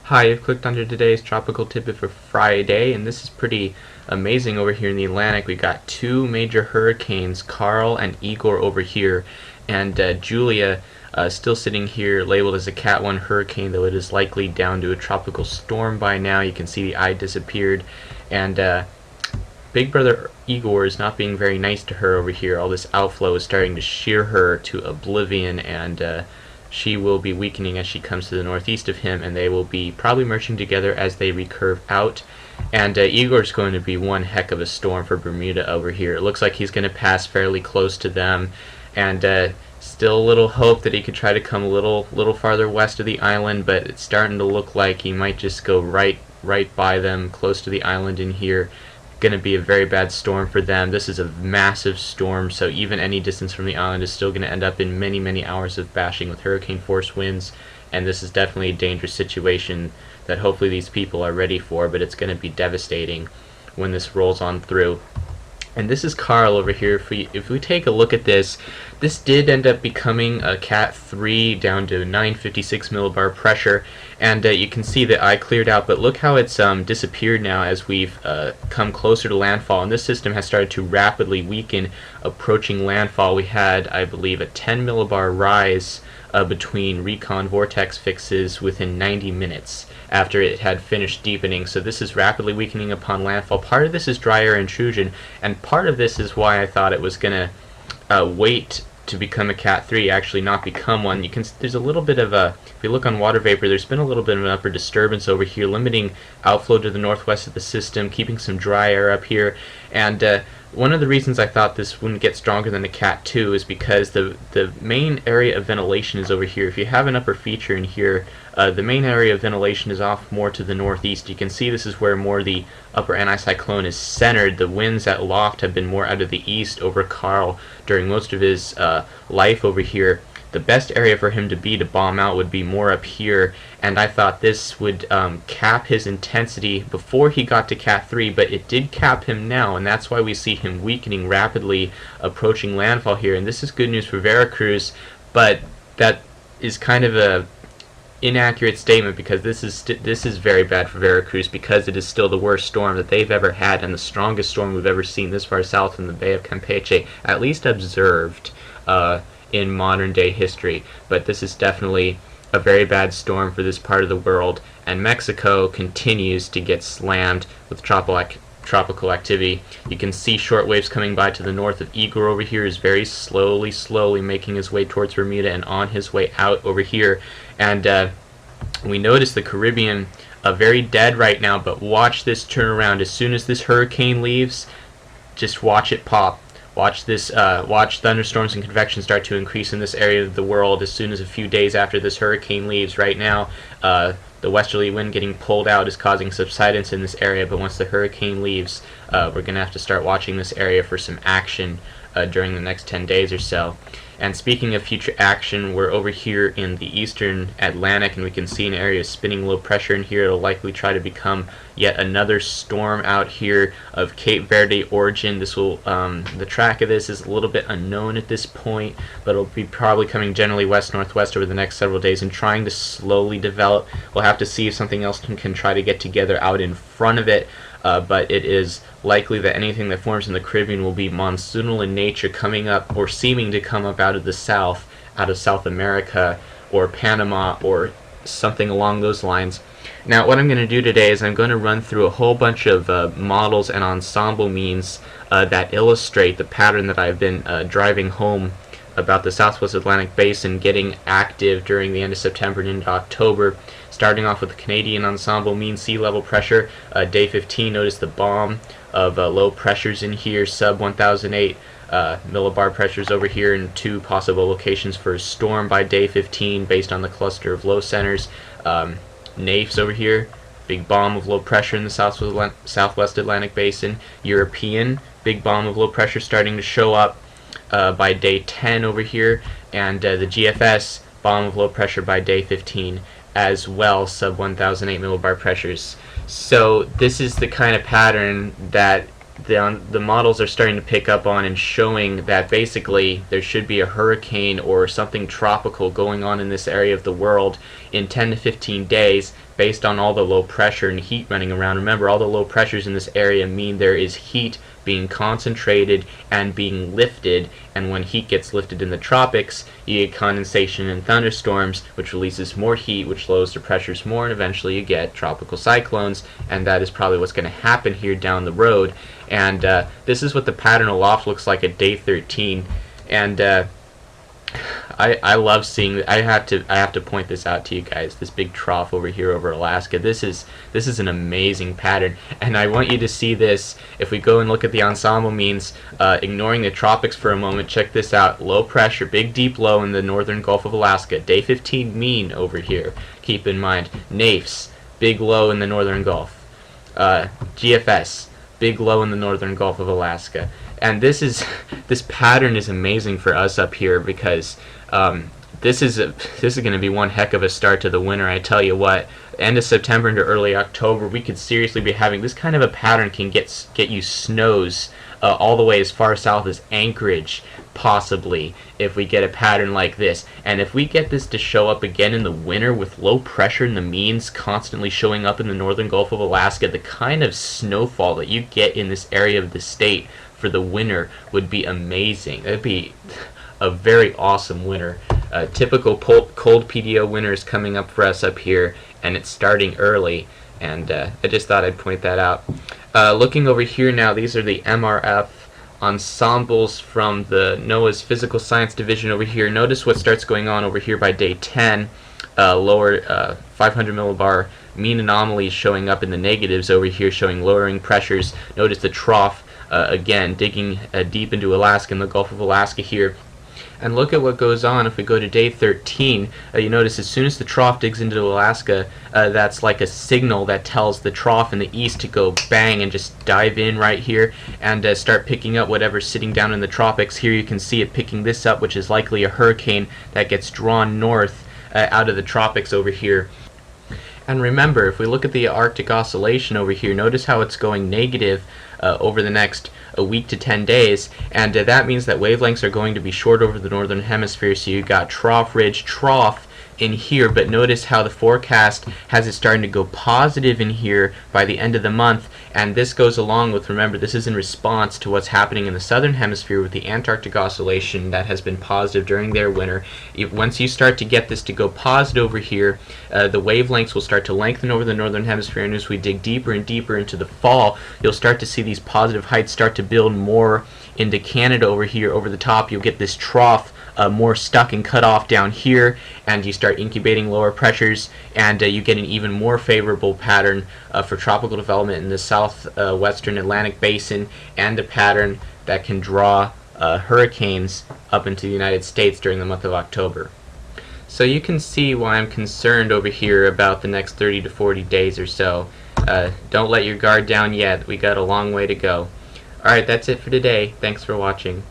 Hi, you've clicked onto today's tropical tidbit for Friday, and this is pretty amazing over here in the Atlantic. We got two major hurricanes, Carl and Igor over here, and Julia still sitting here labeled as a Cat 1 hurricane, though it is likely down to a tropical storm by now. You can see the eye disappeared, and Big Brother Igor is not being very nice to her over here. All this outflow is starting to shear her to oblivion, and she will be weakening as she comes to the northeast of him, and they will be probably merging together as they recurve out. And Igor's going to be one heck of a storm for Bermuda over here. It looks like he's going to pass fairly close to them, and still a little hope that he could try to come a little farther west of the island, but it's starting to look like he might just go right by them, close to the island in here. Going to be a very bad storm for them. This is a massive storm, so even any distance from the island is still going to end up in many hours of bashing with hurricane force winds, and this is definitely a dangerous situation that hopefully these people are ready for, but it's going to be devastating when this rolls on through. And this is Carl over here. If we take a look at this, this did end up becoming a Cat 3 down to 956 millibar pressure, and you can see the eye cleared out, but look how it's disappeared now as we've come closer to landfall, and this system has started to rapidly weaken approaching landfall. We had, I believe, a 10 millibar rise between recon vortex fixes within 90 minutes after it had finished deepening. So this is rapidly weakening upon landfall. Part of this is dry air intrusion, and part of this is why I thought it was going to wait to become a Cat 3, actually not become one. There's a little bit of a, if you look on water vapor, there's been a little bit of an upper disturbance over here, limiting outflow to the northwest of the system, keeping some dry air up here, and one of the reasons I thought this wouldn't get stronger than a Cat 2 is because the main area of ventilation is over here. If you have an upper feature in here, the main area of ventilation is off more to the northeast. You can see this is where more the upper anticyclone is centered. The winds at loft have been more out of the east over Carl during most of his life over here. The best area for him to bomb out would be more up here, and I thought this would cap his intensity before he got to Cat 3, but it did cap him now, and that's why we see him weakening rapidly approaching landfall here. And this is good news for Veracruz, but that is kind of a inaccurate statement, because this is very bad for Veracruz, because it is still the worst storm that they've ever had and the strongest storm we've ever seen this far south in the Bay of Campeche, at least observed in modern day history. But this is definitely a very bad storm for this part of the world, and Mexico continues to get slammed with tropical activity. You can see short waves coming by to the north of Igor over here is very slowly making his way towards Bermuda and on his way out over here. And we notice the Caribbean very dead right now, but watch this turn around. As soon as this hurricane leaves, just watch it pop. Watch thunderstorms and convection start to increase in this area of the world as soon as a few days after this hurricane leaves. Right now, the westerly wind getting pulled out is causing subsidence in this area, but once the hurricane leaves, we're going to have to start watching this area for some action during the next 10 days or so. And speaking of future action, we're over here in the eastern Atlantic, and we can see an area of spinning low pressure in here. It'll likely try to become yet another storm out here of Cape Verde origin. This will, the track of this is a little bit unknown at this point, but it'll be probably coming generally west-northwest over the next several days and trying to slowly develop. We'll have to see if something else can try to get together out in front of it. But it is likely that anything that forms in the Caribbean will be monsoonal in nature, coming up or seeming to come up out of the south, out of South America or Panama or something along those lines. Now what I'm going to do today is I'm going to run through a whole bunch of models and ensemble means that illustrate the pattern that I've been driving home about the Southwest Atlantic Basin getting active during the end of September and into October. Starting off with the Canadian ensemble mean sea level pressure. Day 15, notice the bomb of low pressures in here, sub 1008 millibar pressures over here, and two possible locations for a storm by day 15 based on the cluster of low centers. NAIFs over here, big bomb of low pressure in the Southwest Atlantic Basin. European, big bomb of low pressure starting to show up by day 10 over here, and the GFS, bomb of low pressure by day 15 as well, sub 1008 millibar pressures. So this is the kind of pattern that the models are starting to pick up on and showing that basically there should be a hurricane or something tropical going on in this area of the world in 10 to 15 days based on all the low pressure and heat running around. Remember, all the low pressures in this area mean there is heat being concentrated and being lifted, and when heat gets lifted in the tropics, you get condensation and thunderstorms, which releases more heat, which lowers the pressures more, and eventually you get tropical cyclones, and that is probably what's going to happen here down the road. And this is what the pattern aloft looks like at day 13, and I love seeing. I have to point this out to you guys. This big trough over here over Alaska. This is an amazing pattern, and I want you to see this. If we go and look at the ensemble means, ignoring the tropics for a moment, check this out. Low pressure, big deep low in the northern Gulf of Alaska. Day 15 mean over here. Keep in mind, NAIFS, big low in the northern Gulf. GFS, big low in the northern Gulf of Alaska. And this pattern is amazing for us up here because this is going to be one heck of a start to the winter. I tell you what, end of September into early October, we could seriously be having this kind of a pattern. Can get you snows all the way as far south as Anchorage, possibly, if we get a pattern like this. And if we get this to show up again in the winter with low pressure in the means constantly showing up in the northern Gulf of Alaska, the kind of snowfall that you get in this area of the state for the winter would be amazing. It'd be a very awesome winter. Typical cold PDO winter is coming up for us up here, and it's starting early, and I just thought I'd point that out. Looking over here now, these are the MRF ensembles from the NOAA's Physical Science Division over here. Notice what starts going on over here by day 10. Lower 500 millibar mean anomalies showing up in the negatives over here, showing lowering pressures. Notice the trough, again, digging deep into Alaska and the Gulf of Alaska here. And look at what goes on if we go to day 13. You notice as soon as the trough digs into Alaska, that's like a signal that tells the trough in the east to go bang and just dive in right here and start picking up whatever's sitting down in the tropics. Here you can see it picking this up, which is likely a hurricane that gets drawn north out of the tropics over here. And remember, if we look at the Arctic oscillation over here, notice how it's going negative over the next a week to 10 days, and that means that wavelengths are going to be short over the northern hemisphere. So you got trough, ridge, trough in here, but notice how the forecast has it starting to go positive in here by the end of the month, and this goes along with, remember, this is in response to what's happening in the southern hemisphere with the Antarctic oscillation that has been positive during their winter. Once you start to get this to go positive over here, the wavelengths will start to lengthen over the northern hemisphere, and as we dig deeper and deeper into the fall, you'll start to see these positive heights start to build more into Canada over here. Over the top, you'll get this trough more stuck and cut off down here, and you start incubating lower pressures, and you get an even more favorable pattern for tropical development in the southwestern Atlantic basin, and a pattern that can draw hurricanes up into the United States during the month of October. So you can see why I'm concerned over here about the next 30 to 40 days or so. Don't let your guard down yet. We got a long way to go. Alright, that's it for today. Thanks for watching.